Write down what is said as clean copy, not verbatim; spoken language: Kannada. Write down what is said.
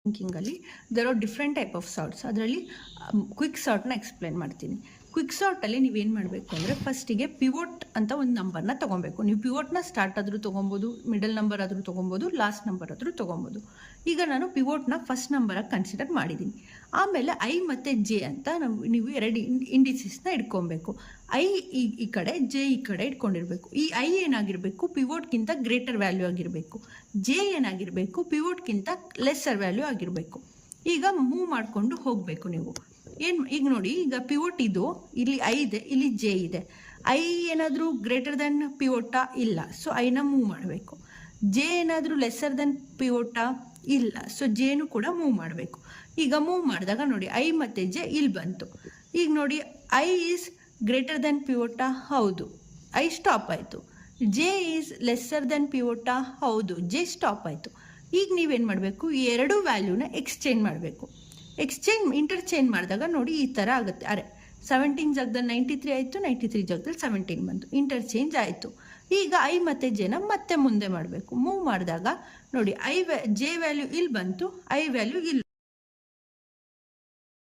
ಥಿಂಕಿಂಗಲ್ಲಿ there are different type of sorts. ಅದರಲ್ಲಿ ಕ್ವಿಕ್ ಸಾರ್ಟ್ನ ಎಕ್ಸ್ಪ್ಲೇನ್ ಮಾಡ್ತೀನಿ. ಕ್ವಿಕ್ ಸಾರ್ಟಲ್ಲಿ ನೀವೇನು ಮಾಡಬೇಕು ಅಂದರೆ ಫಸ್ಟಿಗೆ ಪಿವೋಟ್ ಅಂತ ಒಂದು ನಂಬರ್ನ ತೊಗೊಬೇಕು. ನೀವು ಪಿವೋಟ್ನ ಸ್ಟಾರ್ಟ್ ಆದರೂ ತೊಗೊಬೋದು, ಮಿಡಲ್ ನಂಬರ್ ಆದರೂ ತೊಗೊಬೋದು, ಲಾಸ್ಟ್ ನಂಬರ್ ಆದರೂ ತೊಗೊಬೋದು. ಈಗ ನಾನು ಪಿವೋಟ್ನ ಫಸ್ಟ್ ನಂಬರಾಗಿ ಕನ್ಸಿಡರ್ ಮಾಡಿದ್ದೀನಿ. ಆಮೇಲೆ ಐ ಮತ್ತು ಜೆ ಅಂತ ನೀವು ಎರಡು ಇಂಡಿಸಿಸ್ನ ಇಟ್ಕೊಬೇಕು. ಐ ಈ ಕಡೆ, ಜೆ ಈ ಕಡೆ ಇಟ್ಕೊಂಡಿರಬೇಕು. ಈ ಐ ಏನಾಗಿರಬೇಕು, ಪಿವೋಟ್ಗಿಂತ ಗ್ರೇಟರ್ ವ್ಯಾಲ್ಯೂ ಆಗಿರಬೇಕು. ಜೆ ಏನಾಗಿರಬೇಕು, ಪಿವೋಟ್ಗಿಂತ ಲೆಸ್ಸರ್ ವ್ಯಾಲ್ಯೂ ಆಗಿರಬೇಕು. ಈಗ ಮೂವ್ ಮಾಡಿಕೊಂಡು ಹೋಗಬೇಕು ನೀವು. ಈಗ ನೋಡಿ, ಈಗ ಪಿವೋಟ್ ಇದು, ಇಲ್ಲಿ ಐ ಇದೆ, ಇಲ್ಲಿ ಜೆ ಇದೆ. ಐ ಏನಾದರೂ ಗ್ರೇಟರ್ ದೆನ್ ಪಿವೋಟಾ? ಇಲ್ಲ, ಸೊ ಐನ ಮೂವ್ ಮಾಡಬೇಕು. ಜೆ ಏನಾದರೂ ಲೆಸ್ಸರ್ ದೆನ್ ಪಿವೋಟಾ? ಇಲ್ಲ, ಸೊ ಜೆನು ಕೂಡ ಮೂವ್ ಮಾಡಬೇಕು. ಈಗ ಮೂವ್ ಮಾಡಿದಾಗ ನೋಡಿ, ಐ ಮತ್ತು ಜೆ ಇಲ್ಲಿ ಬಂತು. ಈಗ ನೋಡಿ, ಐ ಈಸ್ ಗ್ರೇಟರ್ ದೆನ್ ಪಿವೋಟಾ? ಹೌದು, ಐ ಸ್ಟಾಪ್ ಆಯಿತು. ಜೆ ಈಸ್ ಲೆಸ್ಸರ್ ದೆನ್ ಪಿವೋಟಾ? ಹೌದು, ಜೆ ಸ್ಟಾಪ್ ಆಯಿತು. ಈಗ ನೀವೇನು ಮಾಡಬೇಕು, ಈ ಎರಡು ವ್ಯಾಲ್ಯೂನ ಎಕ್ಸ್ಚೇಂಜ್ ಮಾಡಬೇಕು. ಇಂಟರ್ಚೇಂಜ್ ಮಾಡಿದಾಗ ನೋಡಿ ಈ ಥರ ಆಗುತ್ತೆ. 17 ಜಾಗದಲ್ಲಿ 93 ಆಯಿತು, 93 ಜಾಗದಲ್ಲಿ 17 ಬಂತು, ಇಂಟರ್ಚೇಂಜ್ ಆಯಿತು. ಈಗ ಐ ಮತ್ತು ಜೆನ ಮತ್ತೆ ಮುಂದೆ ಮಾಡಬೇಕು. ಮೂವ್ ಮಾಡಿದಾಗ ನೋಡಿ, ಜೆ ವ್ಯಾಲ್ಯೂ ಇಲ್ಲಿ ಬಂತು, ಐ ವ್ಯಾಲ್ಯೂ ಇಲ್ಲಿ